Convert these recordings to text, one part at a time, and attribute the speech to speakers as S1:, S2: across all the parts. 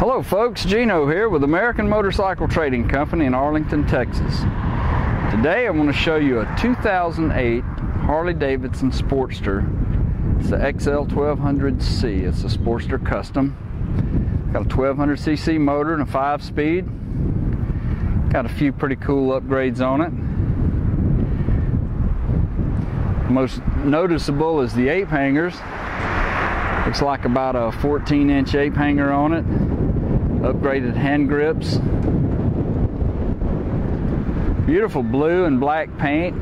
S1: Hello folks, Gino here with American Motorcycle Trading Company in Arlington, Texas. Today I want to show you a 2008 Harley-Davidson Sportster. It's the XL1200C. It's a Sportster Custom. Got a 1200cc motor and a 5-speed. Got a few pretty cool upgrades on it. Most noticeable is the ape hangers. Looks like about a 14-inch ape hanger on it. Upgraded hand grips. Beautiful blue and black paint.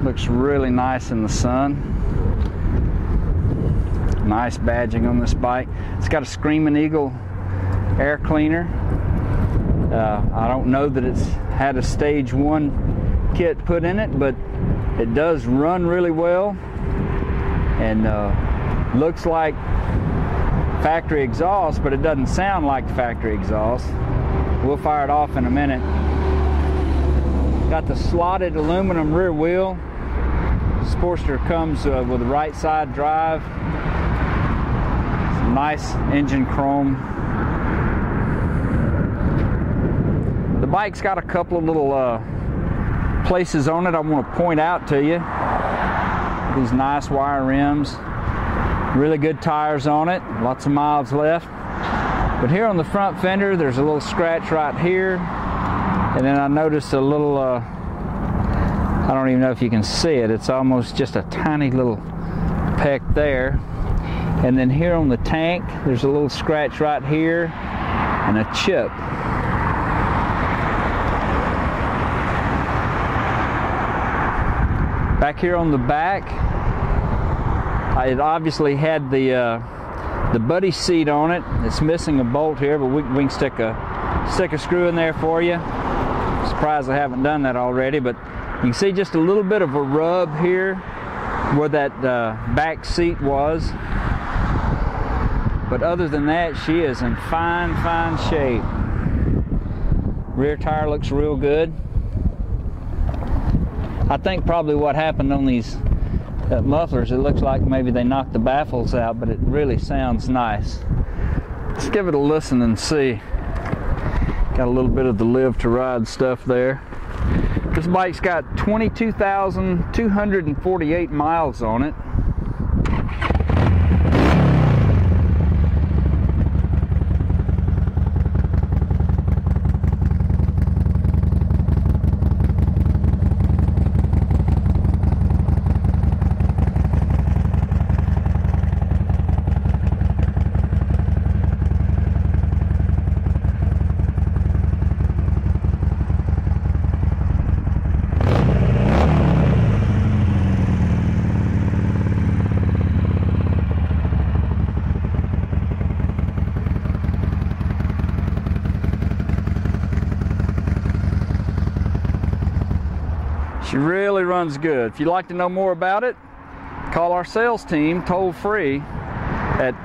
S1: Looks really nice in the sun. Nice badging on this bike. It's got a Screaming Eagle air cleaner. I don't know that it's had a stage 1 kit put in it, but it does run really well and looks like factory exhaust, but it doesn't sound like factory exhaust. We'll fire it off in a minute. Got the slotted aluminum rear wheel. Sportster comes with a right side drive. Some nice engine chrome. The bike's got a couple of little places on it I want to point out to you. These nice wire rims. Really good tires on it, lots of miles left. But here on the front fender, there's a little scratch right here. And then I noticed a little, I don't even know if you can see it. It's almost just a tiny little peck there. And then here on the tank, there's a little scratch right here and a chip. Back here on the back, it obviously had the buddy seat on it. It's missing a bolt here, but we can stick a screw in there for you. Surprised I haven't done that already, but you can see just a little bit of a rub here where that back seat was. But other than that, she is in fine shape. Rear tire looks real good. I think probably what happened on these mufflers, it looks like maybe they knocked the baffles out, but it really sounds nice. Let's give it a listen and see. Got a little bit of the Live to Ride stuff there. This bike's got 22,248 miles on it. She really runs good. If you'd like to know more about it, call our sales team toll free at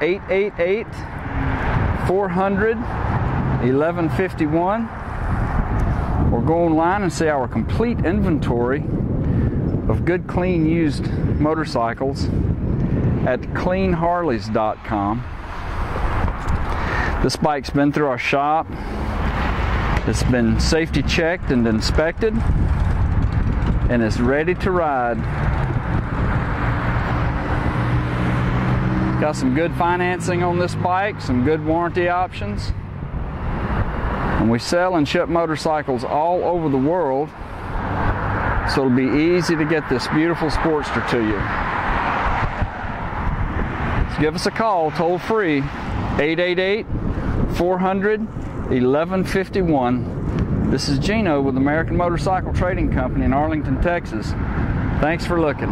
S1: 888-400-1151 or go online and see our complete inventory of good, clean, used motorcycles at cleanharleys.com. This bike's been through our shop. It's been safety checked and inspected, and is ready to ride. Got some good financing on this bike, some good warranty options. And we sell and ship motorcycles all over the world, so it'll be easy to get this beautiful Sportster to you. So give us a call toll free, 888-400-1151. This is Gino with American Motorcycle Trading Company in Arlington, Texas. Thanks for looking.